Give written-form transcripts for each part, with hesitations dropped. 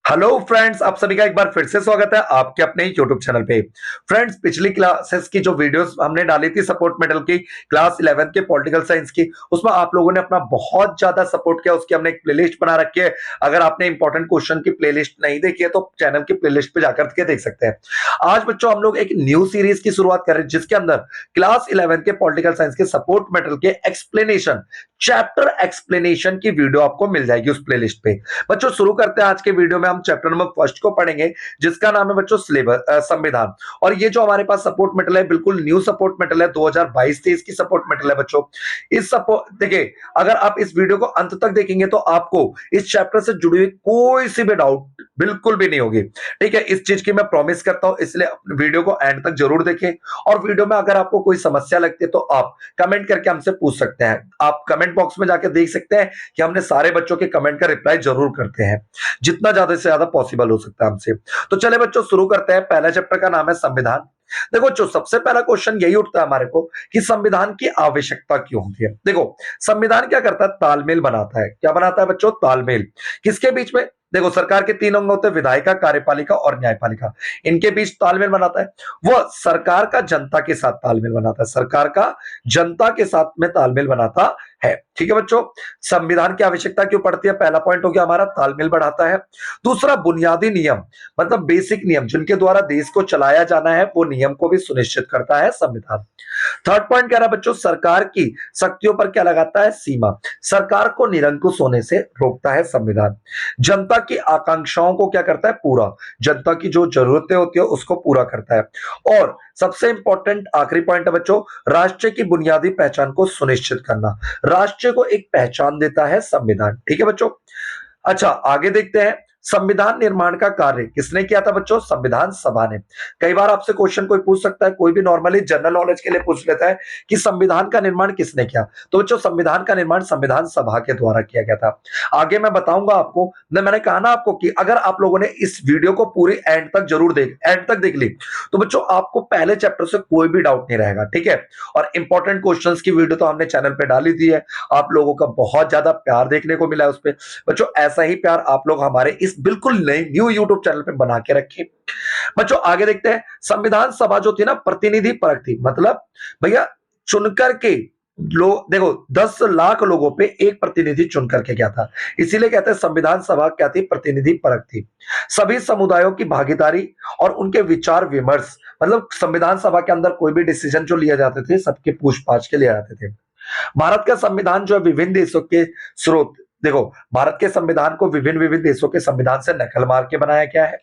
Hello friends, आप सभी का एक बार फिर से स्वागत है आपके अपने यूट्यूब चैनल पे। फ्रेंड्स, पिछली क्लासेस की जो वीडियोस हमने डाली थी सपोर्ट मेटल की, क्लास 11 के पॉलिटिकल साइंस की, उसमें आप लोगों ने अपना बहुत ज्यादा सपोर्ट किया। उसकी हमने एक प्लेलिस्ट बना रखी है। अगर आपने इंपॉर्टेंट क्वेश्चन की प्लेलिस्ट नहीं देखी है तो चैनल की प्लेलिस्ट पे जाकर के देख सकते हैं। आज बच्चों हम लोग एक न्यू सीरीज की शुरुआत कर रहे हैं जिसके अंदर क्लास 11 के पॉलिटिकल साइंस के सपोर्ट मेटल के एक्सप्लेनेशन, चैप्टर एक्सप्लेनेशन की वीडियो आपको मिल जाएगी उस प्लेलिस्ट पे। बच्चों शुरू करते हैं आज के वीडियो में। हम चैप्टर नंबर फर्स्ट को पढ़ेंगे जिसका नाम है बच्चों सिलेबस, संविधान। और ये जो हमारे पास सपोर्ट मेटल है बिल्कुल न्यू सपोर्ट मेटल है, 2022-23 की सपोर्ट मेटल है बच्चों। इस सपोर्ट देखिए, अगर आप इस वीडियो को अंत तक देखेंगे तो आपको इस चैप्टर से जुड़ी हुई कोई सी भी डाउट बिल्कुल भी नहीं होगी। ठीक है, इस चीज की मैं प्रॉमिस करता हूं, इसलिए वीडियो को एंड तक जरूर देखें। और वीडियो में अगर आपको कोई समस्या लगती है तो आप कमेंट करके हमसे पूछ सकते हैं। आप कमेंट बॉक्स में जाकर देख सकते हैं कि हमने सारे बच्चों के कमेंट का रिप्लाई जरूर करते हैं, जितना ज्यादा से ज्यादा पॉसिबल हो सकता है हमसे। तो चले बच्चों शुरू करते हैं। पहला चैप्टर का नाम है संविधान। देखो, जो सबसे पहला क्वेश्चन यही उठता है हमारे को कि संविधान की आवश्यकता क्यों होती है। देखो, संविधान क्या करता है? तालमेल बनाता है। क्या बनाता है बच्चों? तालमेल। किसके बीच में? देखो, सरकार के तीन अंग होते हैं, विधायिका, कार्यपालिका और न्यायपालिका। इनके बीच तालमेल बनाता है। वह सरकार का जनता के साथ तालमेल बनाता है, सरकार का जनता के साथ में तालमेल बनाता है। ठीक है बच्चों, संविधान की आवश्यकता क्यों पड़ती है? पहला पॉइंट हो गया हमारा, तालमेल बढ़ाता है। दूसरा, बुनियादी नियम, मतलब बेसिक नियम जिनके द्वारा देश को चलाया जाना है, वो नियम को भी सुनिश्चित करता है संविधान। थर्ड पॉइंट कह रहा है बच्चों, सरकार की शक्तियों पर क्या लगाता है? सीमा। सरकार को निरंकुश होने से रोकता है संविधान। जनता की आकांक्षाओं को क्या करता है? पूरा, जनता की जो जरूरतें होती है उसको पूरा करता है। और सबसे इंपॉर्टेंट आखिरी पॉइंट है बच्चों, राष्ट्र की बुनियादी पहचान को सुनिश्चित करना। राष्ट्र को एक पहचान देता है संविधान। ठीक है बच्चों। अच्छा, आगे देखते हैं। संविधान निर्माण का कार्य किसने किया था बच्चों? संविधान सभा ने। कई बार आपसे क्वेश्चन कोई पूछ सकता है, कोई भी नॉर्मली जनरल नॉलेज के लिए पूछ लेता है कि संविधान का निर्माण किसने किया। तो बच्चों, संविधान का निर्माण संविधान सभा के द्वारा किया गया था। आगे मैं बताऊंगा आपको। मैंने कहा ना आपको कि अगर आप लोगों ने इस वीडियो को पूरी एंड तक देख ली तो बच्चों आपको पहले चैप्टर से कोई भी डाउट नहीं रहेगा। ठीक है। और इंपॉर्टेंट क्वेश्चंस की वीडियो तो हमने चैनल पे डाली दी है। आप लोगों का बहुत ज्यादा प्यार देखने को मिला है उस पर। बच्चों, ऐसा ही प्यार आप लोग हमारे इस बिल्कुल नए न्यू यूट्यूब चैनल पे बना के रखें। बच्चों आगे देखते हैं। संविधान सभा जो थी ना, प्रतिनिधि परक थी। मतलब भैया, चुनकर के लोग, देखो 10 लाख लोगों पे एक प्रतिनिधि चुन करके क्या था, इसीलिए कहते हैं संविधान सभा क्या थी? प्रतिनिधि परक थी। सभी समुदायों की भागीदारी और उनके विचार विमर्श, मतलब संविधान सभा के अंदर कोई भी डिसीजन जो लिए जाते थे सबके पूछ पाछ के लिए आते थे। भारत का संविधान जो है विभिन्न देशों के स्रोत, देखो भारत के संविधान को विभिन्न विभिन्न देशों के संविधान से नकल मार के बनाया गया है।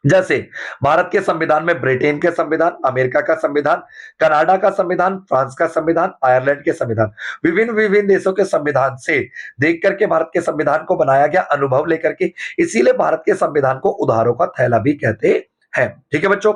जैसे भारत के संविधान में ब्रिटेन के संविधान, अमेरिका का संविधान, कनाडा का संविधान, फ्रांस का संविधान, आयरलैंड के संविधान, विभिन्न विभिन्न देशों के संविधान से देख करके भारत के संविधान को बनाया गया, अनुभव लेकर के। इसीलिए भारत के संविधान को उधारों का थैला भी कहते हैं। ठीक है बच्चों,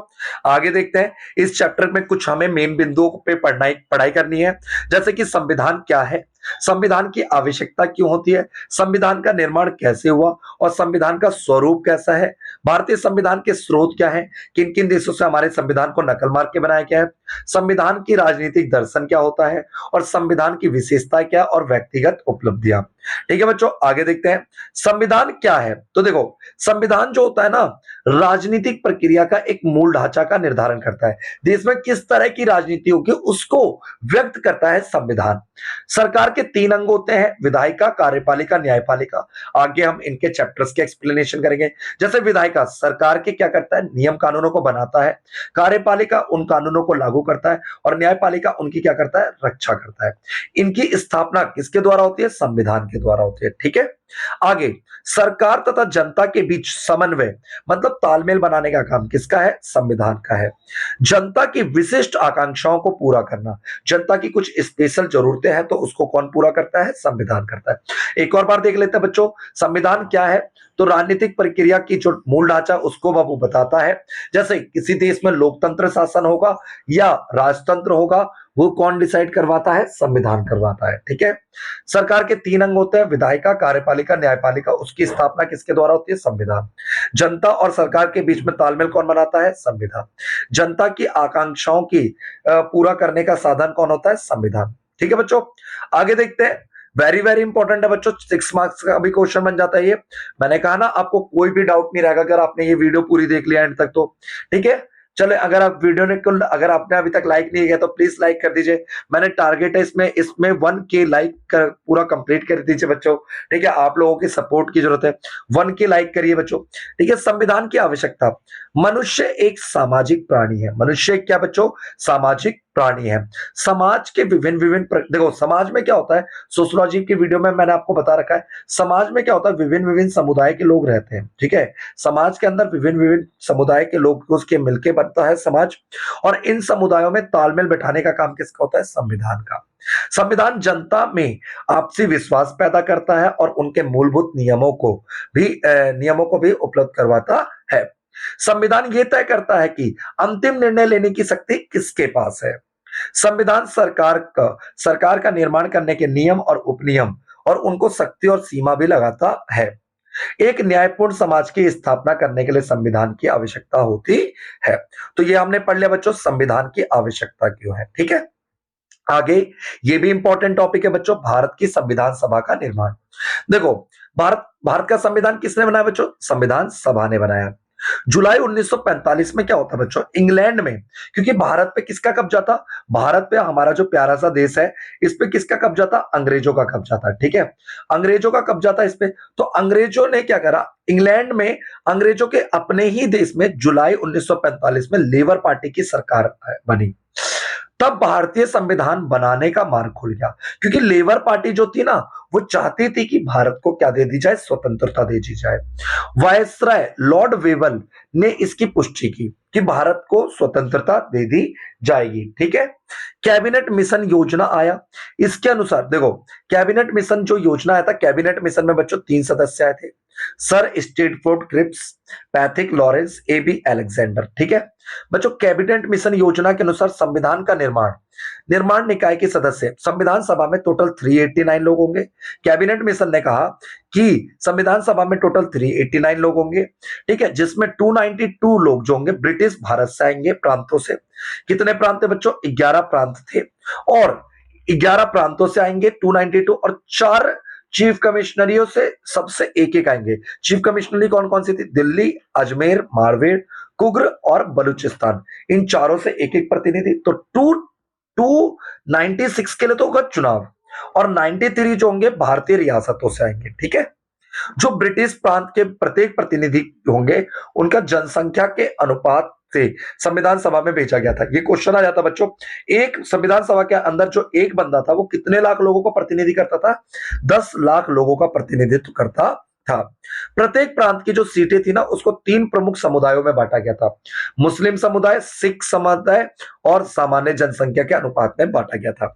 आगे देखते हैं। इस चैप्टर में कुछ हमें मेन बिंदुओं पे पढ़ाई करनी है। जैसे कि संविधान क्या है, संविधान की आवश्यकता क्यों होती है, संविधान का निर्माण कैसे हुआ और संविधान का स्वरूप कैसा है, भारतीय संविधान के स्रोत क्या है, किन किन देशों से हमारे संविधान को नकल मार के बनाया गया है, संविधान की राजनीतिक दर्शन क्या होता है और संविधान की विशेषताएं क्या और व्यक्तिगत उपलब्धियां। ठीक है बच्चों, आगे देखते हैं। संविधान क्या है? तो देखो, संविधान जो होता है ना, राजनीतिक प्रक्रिया का एक मूल ढांचा का निर्धारण करता है। देश में किस तरह की राजनीति होगी उसको व्यक्त करता है संविधान। सरकार के तीन अंग होते हैं, विधायिका, कार्यपालिका, न्यायपालिका। आगे हम इनके चैप्टर्स के एक्सप्लेनेशन करेंगे। जैसे विधायिका सरकार के क्या करता है? नियम कानूनों को बनाता है। कार्यपालिका उन कानूनों को लागू करता है और न्यायपालिका उनकी क्या करता है? रक्षा करता है। इनकी स्थापना किसके द्वारा होती है? संविधान के द्वारा होती है। ठीक है। आगे, सरकार तथा जनता के बीच समन्वय, मतलब तालमेल बनाने का काम किसका है? संविधान का है। जनता की विशिष्ट आकांक्षाओं को पूरा करना, जनता की कुछ स्पेशल जरूरतें हैं तो उसको कौन पूरा करता है? संविधान करता है। एक और बार देख लेते हैं बच्चों, संविधान क्या है? तो राजनीतिक प्रक्रिया की जो मूल ढांचा उसको वो बताता है। जैसे किसी देश में लोकतंत्र शासन होगा या राजतंत्र होगा, वो कौन डिसाइड करवाता है? संविधान करवाता है। ठीक है। सरकार के तीन अंग होते हैं, विधायिका, कार्यपालिका, न्यायपालिका। उसकी स्थापना किसके द्वारा होती है? संविधान। जनता और सरकार के बीच में तालमेल कौन बनाता है? संविधान। जनता की आकांक्षाओं की पूरा करने का साधन कौन होता है? संविधान। ठीक है बच्चों, आगे देखते हैं। वेरी वेरी इंपॉर्टेंट है बच्चों, 6 मार्क्स का भी क्वेश्चन बन जाता है ये। मैंने कहा ना आपको कोई भी डाउट नहीं रहेगा अगर आपने ये वीडियो पूरी देख लिया एंड तक तो। ठीक है, चले, अगर आप वीडियो ने अगर आपने अभी तक लाइक नहीं किया तो प्लीज लाइक कर दीजिए। मैंने टारगेट है इसमें 1K लाइक कर पूरा कंप्लीट कर दीजिए बच्चों। ठीक है, आप लोगों की सपोर्ट की जरूरत है। 1K लाइक करिए बच्चों। ठीक है, संविधान की आवश्यकता। मनुष्य एक सामाजिक प्राणी है। मनुष्य क्या बच्चों? सामाजिक प्राणी है। समाज के विभिन्न विभिन्न देखो समाज में क्या होता है, सोशियोलॉजी की वीडियो में मैंने आपको बता रखा है। समाज में क्या होता है, विभिन्न विभिन्न समुदाय के लोग रहते हैं। ठीक है, समाज के अंदर विभिन्न विभिन्न समुदाय के लोग उसके मिलके बनता है समाज, और इन समुदायों में तालमेल बैठाने का काम किसका होता है? संविधान का। संविधान जनता में आपसी विश्वास पैदा करता है और उनके मूलभूत नियमों को भी उपलब्ध करवाता है। संविधान यह तय करता है कि अंतिम निर्णय लेने की शक्ति किसके पास है। संविधान सरकार का निर्माण करने के नियम और उपनियम और उनको शक्ति और सीमा भी लगाता है। एक न्यायपूर्ण समाज की स्थापना करने के लिए संविधान की आवश्यकता होती है। तो ये हमने पढ़ लिया बच्चों, संविधान की आवश्यकता क्यों है। ठीक है, आगे ये भी इंपॉर्टेंट टॉपिक है बच्चों, भारत की संविधान सभा का निर्माण। देखो, भारत का संविधान किसने बनाया बच्चों? संविधान सभा ने बनाया। जुलाई 1945 में क्या होता है बच्चों? इंग्लैंड में, क्योंकि भारत पे किसका कब्जा था? भारत पे, हमारा जो प्यारा सा देश है, इस पे किसका कब्जा था? अंग्रेजों का कब्जा था। ठीक है, अंग्रेजों का कब्जा था इस पे। तो अंग्रेजों ने क्या करा? इंग्लैंड में अंग्रेजों के अपने ही देश में जुलाई 1945 में लेबर पार्टी की सरकार बनी। तब भारतीय संविधान बनाने का मार्ग खुल गया, क्योंकि लेबर पार्टी जो थी ना, वो चाहती थी कि भारत को क्या दे दी जाए? स्वतंत्रता दे दी जाए। वायसराय लॉर्ड वेवन ने इसकी पुष्टि की कि भारत को स्वतंत्रता दे दी जाएगी। ठीक है, कैबिनेट मिशन योजना आया। इसके अनुसार देखो, कैबिनेट मिशन जो योजना आया था, कैबिनेट मिशन में बच्चों 3 सदस्य आए थे, sir Stafford Cripps, Pethick Lawrence, AB Alexander. ठीक है बच्चों, कैबिनेट मिशन योजना के अनुसार संविधान का निर्माण निकाय के सदस्य संविधान सभा में टोटल 389 लोग होंगे। कैबिनेट मिशन ने कहा कि संविधान सभा में टोटल 389 लोग होंगे। ठीक है, जिसमें 292 लोग जो होंगे ब्रिटिश भारत से आएंगे, प्रांतों से। कितने प्रांत थे बच्चों? 11 प्रांत थे, और 11 प्रांतों से आएंगे 292, और 4 चीफ कमिश्नरियों से सबसे एक एक आएंगे। चीफ कमिश्नरी कौन कौन सी थी? दिल्ली, अजमेर, मारवेड़, कुग्र और बलूचिस्तान। इन चारों से एक एक प्रतिनिधि। तो 296 के लिए तो होगा चुनाव, और 93 जो होंगे भारतीय रियासतों से आएंगे। ठीक है, जो ब्रिटिश प्रांत के प्रत्येक प्रतिनिधि होंगे उनका जनसंख्या के अनुपात से संविधान सभा में भेजा गया था। ये क्वेश्चन आ जाता बच्चों, एक संविधान सभा के अंदर जो एक बंदा था वो कितने लाख लोगों का प्रतिनिधि करता था? 10 लाख लोगों का प्रतिनिधित्व करता था। प्रत्येक प्रांत की जो सीटें थी ना, उसको 3 प्रमुख समुदायों में बांटा गया था। मुस्लिम समुदाय, सिख समुदाय और सामान्य जनसंख्या के अनुपात में बांटा गया था।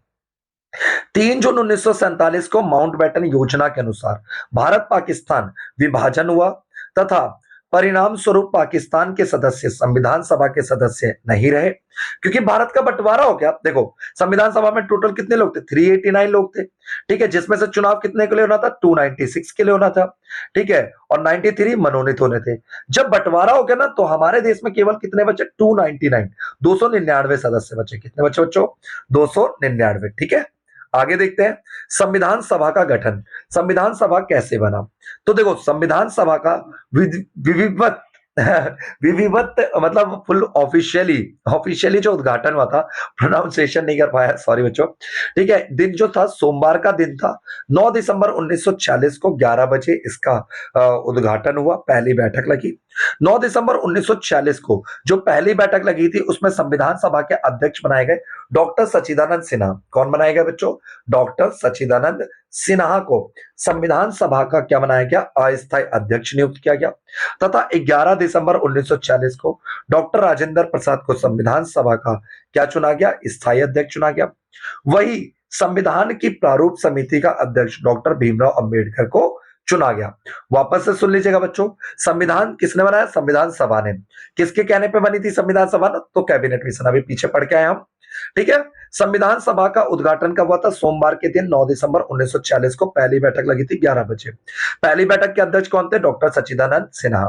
3 जून 1947 को माउंटबेटन योजना के अनुसार भारत पाकिस्तान विभाजन हुआ, तथा परिणाम स्वरूप पाकिस्तान के सदस्य संविधान सभा के सदस्य नहीं रहे, क्योंकि भारत का बंटवारा हो गया। देखो, संविधान सभा में टोटल कितने लोग थे? 389 लोग थे। ठीक है, जिसमें से चुनाव कितने के लिए होना था? 296 के लिए होना था। ठीक है, और 93 मनोनीत होने थे। जब बंटवारा हो गया ना, तो हमारे देश में केवल कितने बचे? 299, 299 सदस्य बचे। कितने बचे बच्चों? 299। ठीक है, आगे देखते हैं संविधान सभा का गठन। संविधान सभा कैसे बना? तो देखो, संविधान सभा का विधिवत विधिवत मतलब फुल ऑफिशियली जो उद्घाटन हुआ था, प्रोनाउंसिएशन नहीं कर पाया, सॉरी बच्चों। ठीक है, दिन जो था सोमवार का दिन था, 9 दिसंबर 1946 को 11 बजे इसका उद्घाटन हुआ। पहली बैठक लगी 9 दिसंबर 1946 को। जो पहली बैठक लगी थी उसमें संविधान सभा के अध्यक्ष बनाए गए डॉक्टर सच्चिदानंद सिन्हा। कौन बनाए गए बच्चों? डॉक्टर सच्चिदानंद सिन्हा को संविधान सभा का क्या बनाया गया? अस्थायी अध्यक्ष नियुक्त किया गया। तथा 11 दिसंबर 1946 को डॉक्टर राजेंद्र प्रसाद को संविधान सभा का क्या चुना गया? स्थायी अध्यक्ष चुना गया। वही संविधान की प्रारूप समिति का अध्यक्ष डॉक्टर भीमराव अंबेडकर को चुना गया। वापस से सुन लीजिएगा बच्चों, संविधान किसने बनाया? संविधान सभा ने। किसके कहने पे बनी थी संविधान सभा? तो कैबिनेट मिशन, अभी पीछे पढ़ के आए हम। ठीक है, संविधान सभा का उद्घाटन कब हुआ था? सोमवार के दिन 9 दिसंबर 1946 को। पहली बैठक लगी थी 11 बजे। पहली बैठक के अध्यक्ष कौन थे? डॉक्टर सच्चिदानंद सिन्हा।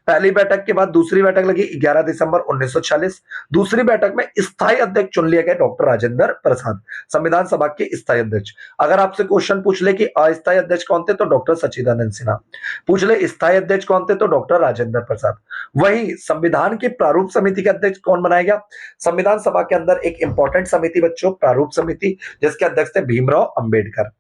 पहली बैठक के बाद दूसरी बैठक लगी 11 दिसंबर 1946। दूसरी बैठक में स्थायी अध्यक्ष चुन लिया गया डॉक्टर राजेंद्र प्रसाद, संविधान सभा के स्थायी अध्यक्ष। अगर आपसे क्वेश्चन पूछ ले कि अस्थायी अध्यक्ष कौन थे, तो डॉक्टर सच्चिदानंद सिन्हा। पूछ ले स्थायी अध्यक्ष कौन थे, तो डॉक्टर राजेंद्र प्रसाद। वही संविधान की प्रारूप समिति के अध्यक्ष कौन बनाया गया? संविधान सभा के अंदर एक इंपॉर्टेंट समिति बच्चों, प्रारूप समिति, जिसके अध्यक्ष थे भीमराव अंबेडकर।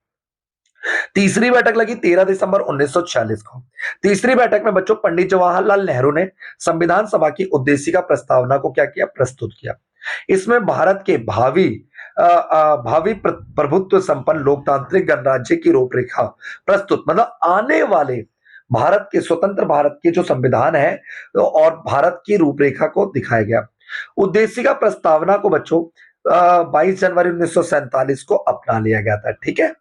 तीसरी बैठक लगी 13 दिसंबर 1946 को। तीसरी बैठक में बच्चों पंडित जवाहरलाल नेहरू ने संविधान सभा की उद्देशिका प्रस्तावना को क्या किया? प्रस्तुत किया। इसमें भारत के भावी प्रभुत्व संपन्न लोकतांत्रिक गणराज्य की रूपरेखा प्रस्तुत, मतलब आने वाले भारत के, स्वतंत्र भारत के जो संविधान है और भारत की रूपरेखा को दिखाया गया। उद्देशिका प्रस्तावना को बच्चों 22 जनवरी 1947 को अपना लिया गया था। ठीक है,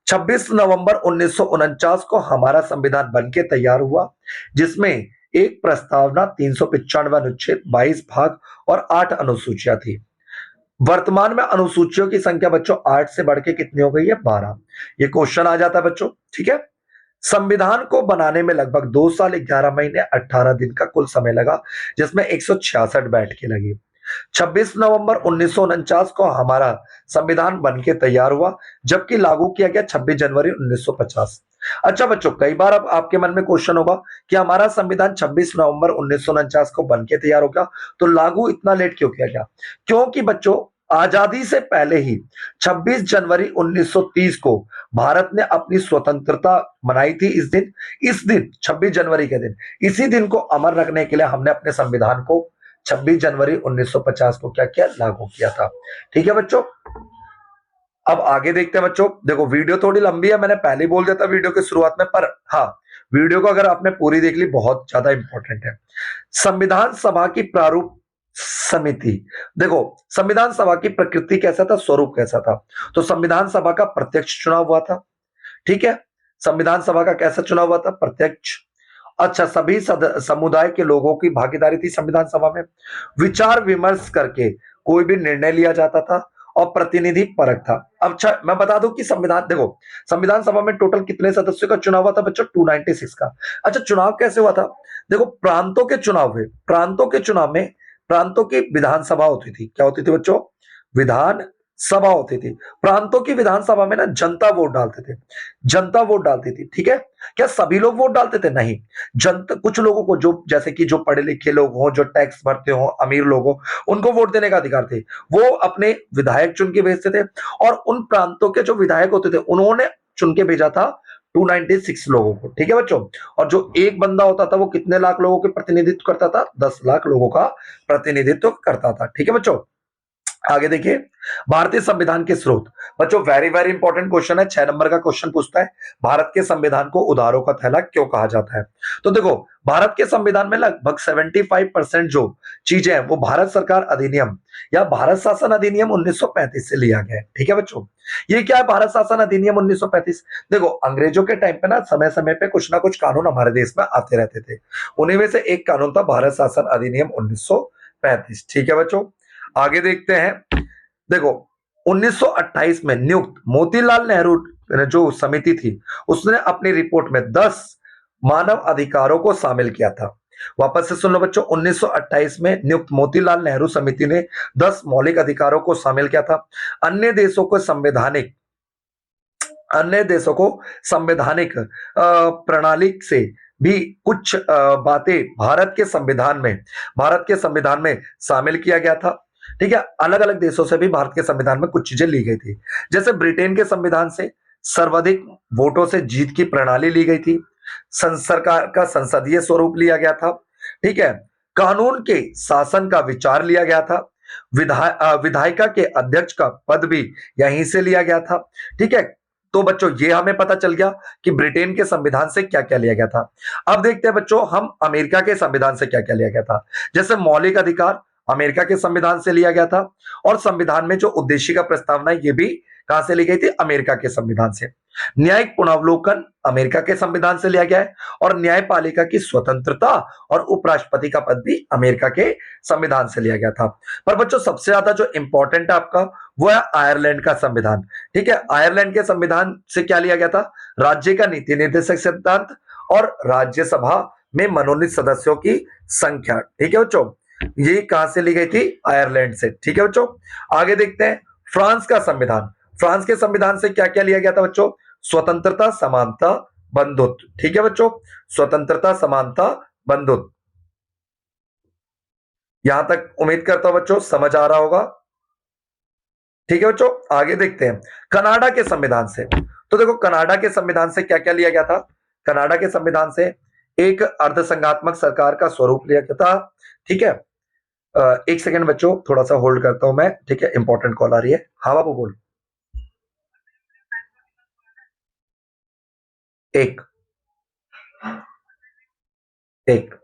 26 नवंबर 1949 को हमारा संविधान बनके तैयार हुआ, जिसमें एक प्रस्तावना, 395 अनुच्छेद, 22 भाग और 8 अनुसूचियां थी। वर्तमान में अनुसूचियों की संख्या बच्चों 8 से बढ़ के कितनी हो गई है? 12। ये क्वेश्चन आ जाता है बच्चों। ठीक है, संविधान को बनाने में लगभग 2 साल 11 महीने 18 दिन का कुल समय लगा, जिसमें 166 बैठकें लगी। 26 नवंबर 1949 को हमारा संविधान बनके तैयार हुआ, जबकि लागू किया गया 26 जनवरी 1950। अच्छा बच्चों, कई बार अब आपके मन में क्वेश्चन होगा कि हमारा संविधान 26 नवंबर 1949 को बनके तैयार हो गया, तो लागू इतना लेट क्यों किया गया? क्योंकि बच्चों आजादी से पहले ही 26 जनवरी 1930 को भारत ने अपनी स्वतंत्रता मनाई थी। इस दिन 26 जनवरी के दिन, इसी दिन को अमर रखने के लिए हमने अपने संविधान को 26 जनवरी 1950 को क्या किया? लागू किया था। ठीक है बच्चों, अब आगे देखते हैं बच्चों। देखो वीडियो थोड़ी लंबी है, मैंने पहले ही बोल दिया था वीडियो की शुरुआत में, पर हाँ, वीडियो को अगर आपने पूरी देख ली बहुत ज्यादा इंपॉर्टेंट है। संविधान सभा की प्रारूप समिति, देखो संविधान सभा की प्रकृति कैसा था, स्वरूप कैसा था? तो संविधान सभा का प्रत्यक्ष चुनाव हुआ था। ठीक है, संविधान सभा का कैसा चुनाव हुआ था? प्रत्यक्ष। अच्छा, सभी समुदाय के लोगों की भागीदारी थी संविधान सभा में। विचार विमर्श करके कोई भी निर्णय लिया जाता था और प्रतिनिधि परक था। अब अच्छा मैं बता दूं कि संविधान, देखो संविधान सभा में टोटल कितने सदस्यों का चुनाव हुआ था बच्चों? 296 का। अच्छा, चुनाव कैसे हुआ था? देखो प्रांतों के चुनाव हुए। प्रांतों के चुनाव में प्रांतों की विधानसभा होती थी। क्या होती थी बच्चों? विधान सभा होती थी। प्रांतों की विधानसभा में ना जनता वोट डालते थे, जनता वोट डालती थी। ठीक है, क्या सभी लोग वोट डालते थे? नहीं, जनता, कुछ लोगों को, जो जैसे कि जो पढ़े लिखे लोग हो, जो टैक्स भरते हो, अमीर लोग हो, उनको वोट देने का अधिकार थे। वो अपने विधायक चुन के भेजते थे, और उन प्रांतों के जो विधायक होते थे उन्होंने चुन के भेजा था 296 लोगों को। ठीक है बच्चों, और जो एक बंदा होता था वो कितने लाख लोगों के प्रतिनिधित्व करता था? 10 लाख लोगों का प्रतिनिधित्व करता था। ठीक है बच्चों, आगे देखिए, भारतीय संविधान के स्रोत। बच्चों वेरी वेरी इंपॉर्टेंट क्वेश्चन है, 6 नंबर का क्वेश्चन पूछता है, भारत के संविधान को उधारों का थैला क्यों कहा जाता है? तो देखो, भारत के संविधान में लगभग 75% जो चीजें हैं वो भारत सरकार अधिनियम या भारत शासन अधिनियम 1935 से लिया गया है। ठीक है बच्चों, ये क्या है भारत शासन अधिनियम 1935? देखो अंग्रेजों के टाइम पे ना समय समय पे कुछ ना कुछ कानून हमारे देश में आते रहते थे, उन्हीं में से एक कानून था भारत शासन अधिनियम 1935। ठीक है बच्चों, आगे देखते हैं। देखो 1928 में नियुक्त मोतीलाल नेहरू जो समिति थी, उसने अपनी रिपोर्ट में 10 मानव अधिकारों को शामिल किया था। वापस से सुन लो बच्चों, 1928 में नियुक्त मोतीलाल नेहरू समिति ने 10 मौलिक अधिकारों को शामिल किया था। अन्य देशों को संवैधानिक प्रणाली से भी कुछ बातें भारत के संविधान में शामिल किया गया था। ठीक है, अलग अलग देशों से भी भारत के संविधान में कुछ चीजें ली गई थी। जैसे ब्रिटेन के संविधान से सर्वाधिक वोटों से जीत की प्रणाली ली गई थी, सरकार का संसदीय स्वरूप लिया गया था। ठीक है, कानून के शासन का विचार लिया गया था, विधायिका के अध्यक्ष का पद भी यहीं से लिया गया था। ठीक है, तो बच्चों ये हमें पता चल गया कि ब्रिटेन के संविधान से क्या क्या लिया गया था। अब देखते हैं बच्चों हम अमेरिका के संविधान से क्या क्या लिया गया था। जैसे मौलिक अधिकार अमेरिका के संविधान से लिया गया था, और संविधान में जो उद्देशिका प्रस्तावना ये भी कहां से ली गई थी? अमेरिका के संविधान से। न्यायिक पुनर्वलोकन अमेरिका के संविधान से लिया गया है, और न्यायपालिका की स्वतंत्रता और उपराष्ट्रपति का पद भी अमेरिका के संविधान से लिया गया था। पर बच्चों सबसे ज्यादा जो इंपॉर्टेंट है आपका वो है आयरलैंड का संविधान। ठीक है, आयरलैंड के संविधान से क्या लिया गया था? राज्य का नीति निर्देशक सिद्धांत और राज्यसभा में मनोनीत सदस्यों की संख्या। ठीक है बच्चों, ये कहां से ली गई थी? आयरलैंड से। ठीक है बच्चों, आगे देखते हैं फ्रांस का संविधान। फ्रांस के संविधान से क्या क्या लिया गया था बच्चों? स्वतंत्रता, समानता, बंधुत्व। ठीक है बच्चों, स्वतंत्रता, समानता, बंधुत्व। यहां तक उम्मीद करता हूं बच्चों समझ आ रहा होगा। ठीक है बच्चों, आगे देखते हैं कनाडा के संविधान से। तो देखो कनाडा के संविधान से क्या क्या लिया गया था? कनाडा के संविधान से एक अर्धसंघात्मक सरकार का स्वरूप लिया गया था। ठीक है, एक सेकंड बच्चों, थोड़ा सा होल्ड करता हूं मैं। ठीक है, इंपॉर्टेंट कॉल आ रही है। हाँ बाबू बोल। एक एक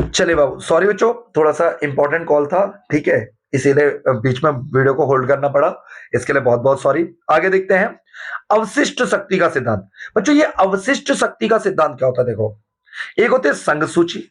चलिए बाबू, सॉरी बच्चों, थोड़ा सा इंपॉर्टेंट कॉल था। ठीक है, इसीलिए बीच में वीडियो को होल्ड करना पड़ा। इसके लिए बहुत बहुत सॉरी। आगे देखते हैं अवशिष्ट शक्ति का सिद्धांत। बच्चों ये अवशिष्ट शक्ति का सिद्धांत क्या होता है? देखो, एक होते हैं संघ सूची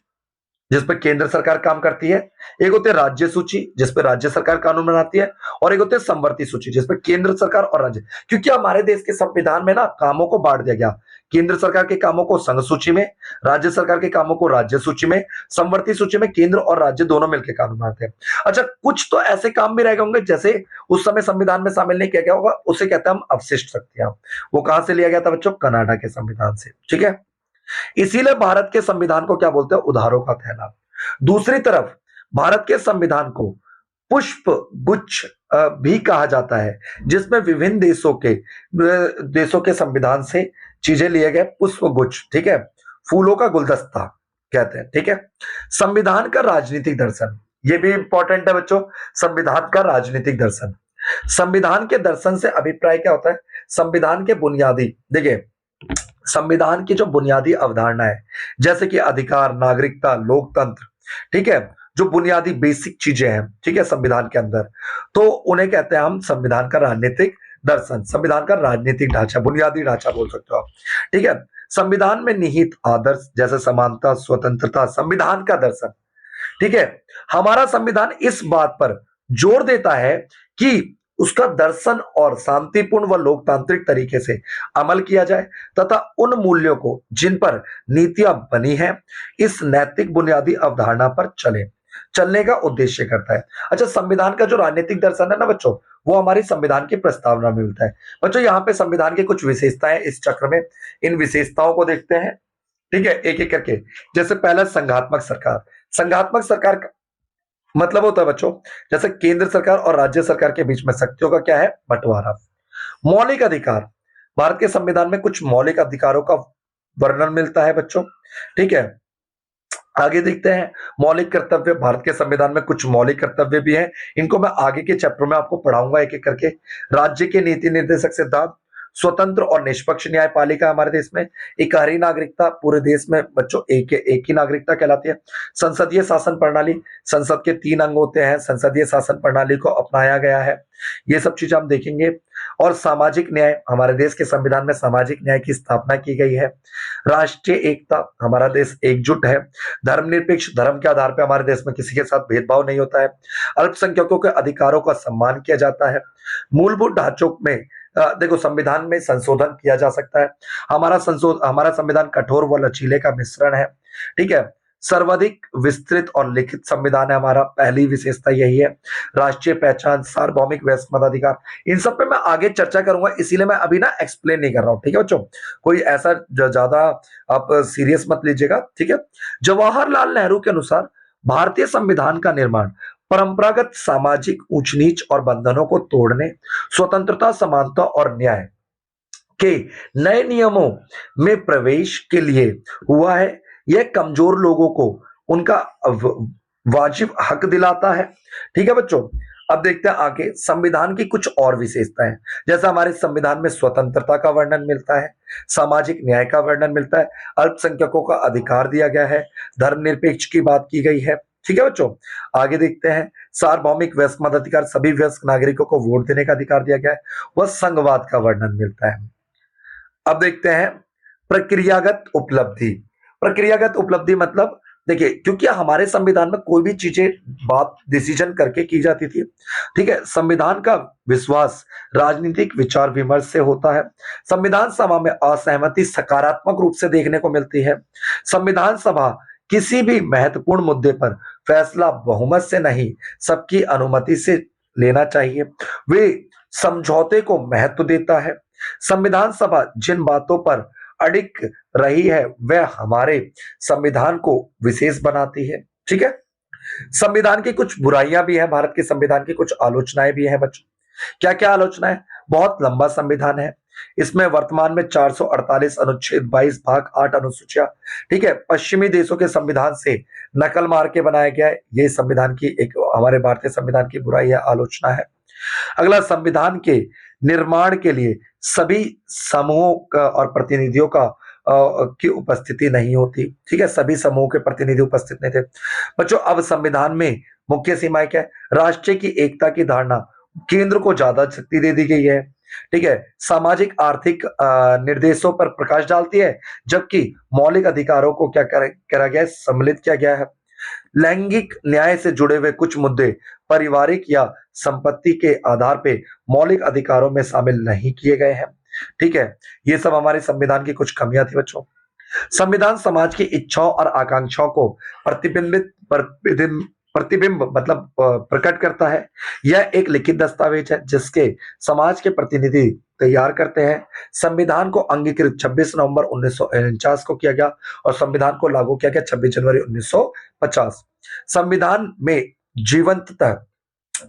जिस पर केंद्र सरकार काम करती है, एक होते हैं राज्य सूची जिस पर राज्य सरकार कानून बनाती है, और एक होते हैं समवर्ती सूची जिस पर केंद्र सरकार और राज्य। क्योंकि हमारे देश के संविधान में ना कामों को बांट दिया गया, केंद्र सरकार के कामों को संघ सूची में, राज्य सरकार के कामों को राज्य सूची में, समवर्ती सूची में केंद्र और राज्य दोनों मिलकर कानून बनाते हैं। अच्छा, कुछ तो ऐसे काम भी रह गए होंगे जैसे उस समय संविधान में शामिल नहीं किया गया होगा, उसे कहते हैं हम अवशिष्ट शक्तियां। वो कहां से लिया गया था बच्चों? कनाडा के संविधान से। ठीक है, इसीलिए भारत के संविधान को क्या बोलते हैं? उधारों का थैला। दूसरी तरफ भारत के संविधान को पुष्प गुच्छ भी कहा जाता है, जिसमें विभिन्न देशों के संविधान से चीजें लिए गए पुष्प गुच्छ। ठीक है, फूलों का गुलदस्ता कहते हैं। ठीक है, संविधान का राजनीतिक दर्शन, ये भी इंपॉर्टेंट है बच्चों। संविधान का राजनीतिक दर्शन, संविधान के दर्शन से अभिप्राय क्या होता है? संविधान के बुनियादी, देखिए संविधान की जो बुनियादी अवधारणा है जैसे कि अधिकार, नागरिकता, लोकतंत्र, ठीक है, जो बुनियादी बेसिक चीजें हैं, ठीक है, संविधान के अंदर, तो उन्हें कहते हैं हम संविधान का राजनीतिक दर्शन, संविधान का राजनीतिक ढांचा, बुनियादी ढांचा बोल सकते हो आप। ठीक है, संविधान में निहित आदर्श जैसे समानता, स्वतंत्रता, संविधान का दर्शन। ठीक है, हमारा संविधान इस बात पर जोर देता है कि उसका दर्शन और शांतिपूर्ण व लोकतांत्रिक तरीके से अमल किया जाए तथा उन मूल्यों को जिन पर नीतियां बनी हैं इस नैतिक बुनियादी अवधारणा पर चलने का उद्देश्य करता है। अच्छा, संविधान का जो राजनीतिक दर्शन है ना बच्चों, वो हमारी संविधान की प्रस्तावना में मिलता है। बच्चों यहाँ पे संविधान की कुछ विशेषताएं इस चक्र में, इन विशेषताओं को देखते हैं। ठीक है, एक एक करके। जैसे पहला संघात्मक सरकार। संघात्मक सरकार का मतलब होता है बच्चों जैसे केंद्र सरकार और राज्य सरकार के बीच में शक्तियों का क्या है? बंटवारा। मौलिक अधिकार, भारत के संविधान में कुछ मौलिक अधिकारों का वर्णन मिलता है बच्चों। ठीक है, आगे देखते हैं मौलिक कर्तव्य। भारत के संविधान में कुछ मौलिक कर्तव्य भी हैं, इनको मैं आगे के चैप्टर में आपको पढ़ाऊंगा एक एक करके। राज्य के नीति निर्देशक सिद्धांत, स्वतंत्र और निष्पक्ष न्यायपालिका हमारे देश में, इकहरी नागरिकता, पूरे देश में बच्चों एक ही नागरिकता कहलाती है। संसदीय शासन प्रणाली, संसद के 3 अंग होते हैं, संसदीय शासन प्रणाली को अपनाया गया है, ये सब चीजें हम देखेंगे। और सामाजिक न्याय, हमारे देश के संविधान में सामाजिक न्याय की स्थापना की गई है। राष्ट्रीय एकता, हमारा देश एकजुट है। धर्मनिरपेक्ष, धर्म के आधार पर हमारे देश में किसी के साथ भेदभाव नहीं होता है। अल्पसंख्यकों के अधिकारों का सम्मान किया जाता है। मूलभूत ढांचों में देखो संविधान में संशोधन किया जा सकता है। हमारा संविधान कठोर व लचीले का मिश्रण है। ठीक है, सर्वाधिक विस्तृत और लिखित संविधान है हमारा, पहली विशेषता यही है। राष्ट्रीय पहचान, सार्वभौमिक वयस्क मताधिकार, इन सब पे मैं आगे चर्चा करूंगा, इसीलिए मैं अभी ना एक्सप्लेन नहीं कर रहा हूं। ठीक है बच्चों, कोई ऐसा ज्यादा आप सीरियस मत लीजिएगा। ठीक है, जवाहरलाल नेहरू के अनुसार भारतीय संविधान का निर्माण परंपरागत सामाजिक ऊंच नीच और बंधनों को तोड़ने, स्वतंत्रता, समानता और न्याय के नए नियमों में प्रवेश के लिए हुआ है। यह कमजोर लोगों को उनका वाजिब हक दिलाता है। ठीक है बच्चों, अब देखते हैं आगे संविधान की कुछ और विशेषताएं। जैसा हमारे संविधान में स्वतंत्रता का वर्णन मिलता है, सामाजिक न्याय का वर्णन मिलता है, अल्पसंख्यकों का अधिकार दिया गया है, धर्मनिरपेक्ष की बात की गई है। ठीक है बच्चों, आगे देखते हैं सार्वभौमिक वयस्क मताधिकार, सभी वयस्क नागरिकों को वोट देने का अधिकार दिया गया है। वह संघवाद का वर्णन मिलता है। अब देखते हैं प्रक्रियागत उपलब्धि। प्रक्रियागत उपलब्धि मतलब देखिए, क्योंकि हमारे संविधान में कोई भी चीजें बात डिसीजन करके की जाती थी। ठीक है, संविधान का विश्वास राजनीतिक विचार विमर्श से होता है। संविधान सभा में असहमति सकारात्मक रूप से देखने को मिलती है। संविधान सभा किसी भी महत्वपूर्ण मुद्दे पर फैसला बहुमत से नहीं, सबकी अनुमति से लेना चाहिए। वे समझौते को महत्व देता है। संविधान सभा जिन बातों पर अडिग रही है वह हमारे संविधान को विशेष बनाती है। ठीक है, संविधान की कुछ बुराइयां भी हैं, भारत के संविधान की कुछ आलोचनाएं भी हैं बच्चों। क्या क्या आलोचना है? बहुत लंबा संविधान है, इसमें वर्तमान में 448 अनुच्छेद, 22 भाग, 8 अनुसूचियां। ठीक है, पश्चिमी देशों के संविधान से नकल मार के बनाया गया है। ये संविधान की एक, हमारे भारतीय संविधान की बुराई है, आलोचना है। अगला, संविधान के निर्माण के लिए सभी समूहों का और प्रतिनिधियों का की उपस्थिति नहीं होती। ठीक है, सभी समूहों के प्रतिनिधि उपस्थित नहीं थे बच्चों। अब संविधान में मुख्य सीमाएं क्या है? राष्ट्र की एकता की धारणा, केंद्र को ज्यादा शक्ति दे दी गई है। ठीक है, सामाजिक आर्थिक निर्देशों पर प्रकाश डालती है, जबकि मौलिक अधिकारों को क्या करा गया है? सम्मिलित किया गया है। लैंगिक न्याय से जुड़े हुए कुछ मुद्दे पारिवारिक या संपत्ति के आधार पे मौलिक अधिकारों में शामिल नहीं किए गए हैं। ठीक है, ये सब हमारे संविधान की कुछ कमियां थी बच्चों। संविधान समाज की इच्छाओं और आकांक्षाओं को प्रतिबिंब मतलब प्रकट करता है। यह एक लिखित दस्तावेज है जिसके समाज के प्रतिनिधि तैयार करते हैं। संविधान को अंगीकृत 26 नवंबर 1949 को किया गया और संविधान को लागू किया गया 26 जनवरी 1950। संविधान में जीवंतता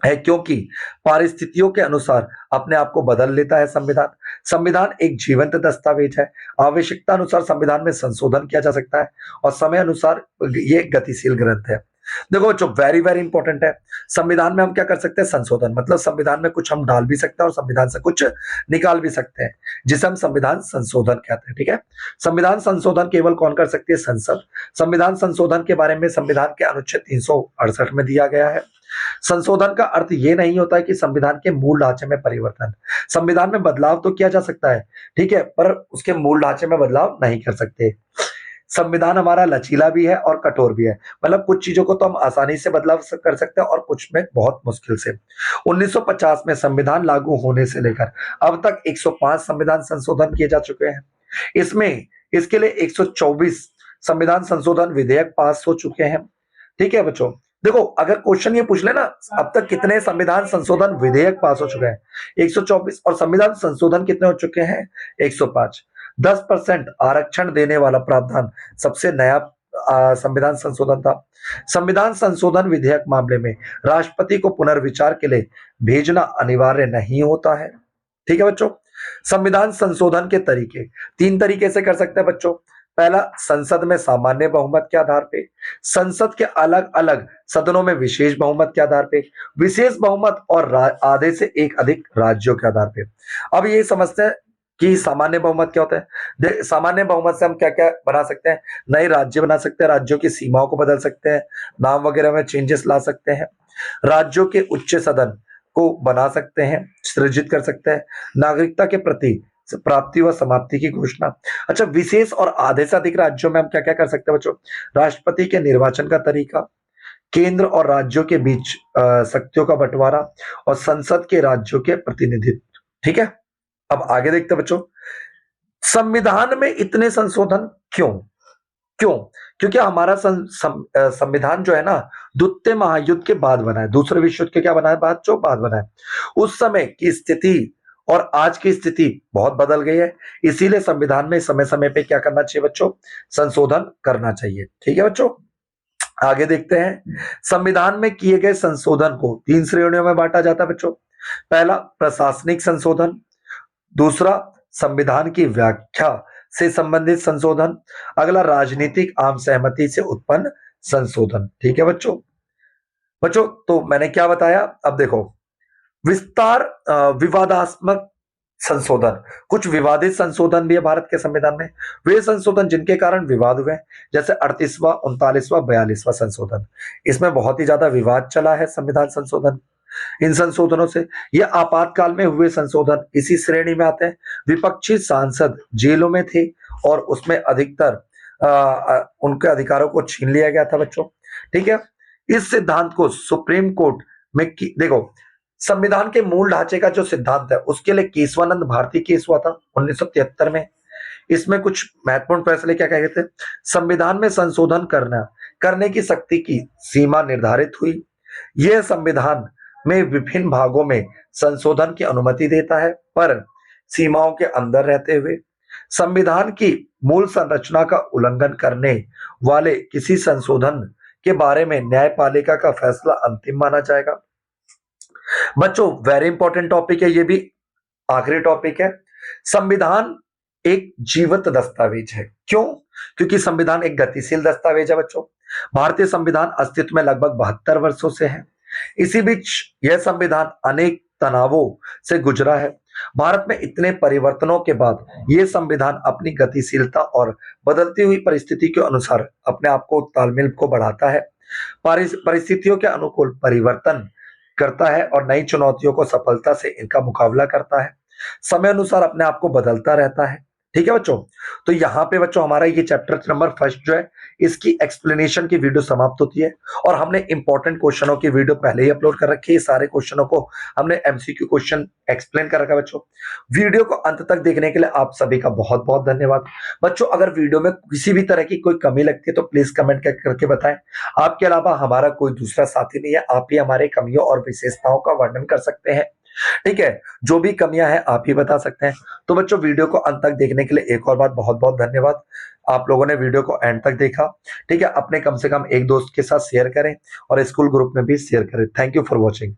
है क्योंकि परिस्थितियों के अनुसार अपने आप को बदल लेता है। संविधान संविधान एक जीवंत दस्तावेज है। आवश्यकता अनुसार संविधान में संशोधन किया जा सकता है और समय अनुसार ये गतिशील ग्रंथ है। देखो बच्चों, वेरी वेरी इंपॉर्टेंट है। संविधान में हम क्या कर सकते हैं? संशोधन, मतलब संविधान में कुछ हम डाल भी सकते हैं और संविधान से कुछ निकाल भी सकते हैं, जिसे हम संविधान संशोधन कहते हैं। ठीक है, संविधान संशोधन केवल कौन कर सकती है? संसद। संविधान संशोधन के बारे में संविधान के अनुच्छेद 368 में दिया गया है। संशोधन का अर्थ यह नहीं होता है कि संविधान के मूल ढांचे में परिवर्तन। संविधान में बदलाव तो किया जा सकता है, ठीक है, पर उसके मूल ढांचे में बदलाव नहीं कर सकते। संविधान हमारा लचीला भी है और कठोर भी है, मतलब कुछ चीजों को तो हम आसानी से बदलाव कर सकते हैं और कुछ में बहुत मुश्किल से। 1950 में संविधान लागू होने से लेकर अब तक 105 संविधान संशोधन किए जा चुके हैं। इसमें इसके लिए 124 संविधान संशोधन विधेयक पास हो चुके हैं। ठीक है बच्चों, देखो अगर क्वेश्चन ये पूछ लेना अब तक कितने संविधान संशोधन विधेयक पास हो चुके हैं, 124, और संविधान संशोधन कितने हो चुके हैं? 105। 10% आरक्षण देने वाला प्रावधान सबसे नया संविधान संशोधन था। संविधान संशोधन विधेयक मामले में राष्ट्रपति को पुनर्विचार के लिए भेजना अनिवार्य नहीं होता है। ठीक है बच्चों, संविधान संशोधन के तरीके 3 तरीके से कर सकते हैं बच्चों। पहला, संसद में सामान्य बहुमत के आधार पे, संसद के अलग अलग सदनों में विशेष बहुमत के आधार पे, विशेष बहुमत और आधे से एक अधिक राज्यों के आधार पे। अब ये समझते हैं कि सामान्य बहुमत क्या होता है। सामान्य बहुमत से हम क्या क्या बना सकते हैं? नए राज्य बना सकते हैं, राज्यों की सीमाओं को बदल सकते हैं, नाम वगैरह में चेंजेस ला सकते हैं, राज्यों के उच्च सदन को बना सकते हैं, सृजित कर सकते हैं, नागरिकता के प्रति प्राप्ति व समाप्ति की घोषणा। अच्छा, विशेष और आधे से अधिक राज्यों में हम क्या क्या कर सकते हैं बच्चों? राष्ट्रपति के निर्वाचन का तरीका, केंद्र और राज्यों के बीच शक्तियों का बंटवारा और संसद के राज्यों के प्रतिनिधित्व। ठीक है, अब आगे देखते हैं बच्चों, संविधान में इतने संशोधन क्यों? क्यों? क्योंकि हमारा संविधान जो है ना, द्वितीय महायुद्ध के बाद बना है। दूसरे विश्व युद्ध के क्या बना है? बाद जो बाद बना है। उस समय की स्थिति और आज की स्थिति बहुत बदल गई है, इसीलिए संविधान में समय समय पे क्या करना चाहिए बच्चों? संशोधन करना चाहिए। ठीक है बच्चों, आगे देखते हैं। संविधान में किए गए संशोधन को 3 श्रेणियों में बांटा जाता है बच्चों। पहला, प्रशासनिक संशोधन। दूसरा, संविधान की व्याख्या से संबंधित संशोधन। अगला, राजनीतिक आम सहमति से उत्पन्न संशोधन। ठीक है बच्चों। बच्चों तो मैंने क्या बताया, अब देखो, विस्तार विवादास्पद संशोधन, कुछ विवादित संशोधन भी है भारत के संविधान में। वे संशोधन जिनके कारण विवाद हुए, जैसे 38वां, 39वां, 42वां संशोधन, इसमें बहुत ही ज्यादा विवाद चला है संविधान संशोधन। इन संशोधनों से, ये आपातकाल में हुए संशोधन इसी श्रेणी में आते हैं। विपक्षी सांसद जेलों में थे और उसमें अधिकतर उनके अधिकारों को छीन लिया गया था बच्चों। ठीक है, इस सिद्धांत को सुप्रीम कोर्ट में देखो, संविधान के मूल ढांचे का जो सिद्धांत है उसके लिए केशवानंद भारती केस हुआ था 1973 में। इसमें कुछ महत्वपूर्ण फैसले क्या कहे गए थे? संविधान में संशोधन करने की शक्ति की सीमा निर्धारित हुई। यह संविधान में विभिन्न भागों में संशोधन की अनुमति देता है, पर सीमाओं के अंदर रहते हुए। संविधान की मूल संरचना का उल्लंघन करने वाले किसी संशोधन के बारे में न्यायपालिका का फैसला अंतिम माना जाएगा। बच्चों वेरी इंपॉर्टेंट टॉपिक है, ये भी आखिरी टॉपिक है। संविधान एक जीवंत दस्तावेज है। क्यों? क्योंकि संविधान एक गतिशील दस्तावेज है बच्चों। भारतीय संविधान अस्तित्व में लगभग 72 वर्षों से है। इसी बीच यह संविधान अनेक तनावों से गुजरा है। भारत में इतने परिवर्तनों के बाद यह संविधान अपनी गतिशीलता और बदलती हुई परिस्थिति के अनुसार अपने आप को तालमेल को बढ़ाता है, परिस्थितियों के अनुकूल परिवर्तन करता है और नई चुनौतियों को सफलता से इनका मुकाबला करता है, समय अनुसार अपने आप को बदलता रहता है। ठीक है बच्चों, तो यहाँ पे बच्चों हमारा ये चैप्टर नंबर फर्स्ट जो है इसकी एक्सप्लेनेशन की वीडियो समाप्त होती है। और हमने इंपॉर्टेंट क्वेश्चनों की वीडियो पहले ही अपलोड कर रखी है। सारे क्वेश्चनों को हमने एमसीक्यू क्वेश्चन एक्सप्लेन कर रखा है बच्चों। वीडियो को अंत तक देखने के लिए आप सभी का बहुत बहुत धन्यवाद। बच्चों अगर वीडियो में किसी भी तरह की कोई कमी लगती है तो प्लीज कमेंट करके बताएं। आपके अलावा हमारा कोई दूसरा साथी नहीं है, आप ही हमारे कमियों और विशेषताओं का वर्णन कर सकते हैं। ठीक है, जो भी कमियां हैं आप ही बता सकते हैं। तो बच्चों वीडियो को अंत तक देखने के लिए एक और बात बहुत बहुत धन्यवाद। आप लोगों ने वीडियो को एंड तक देखा। ठीक है, अपने कम से कम एक दोस्त के साथ शेयर करें और स्कूल ग्रुप में भी शेयर करें। Thank you for watching.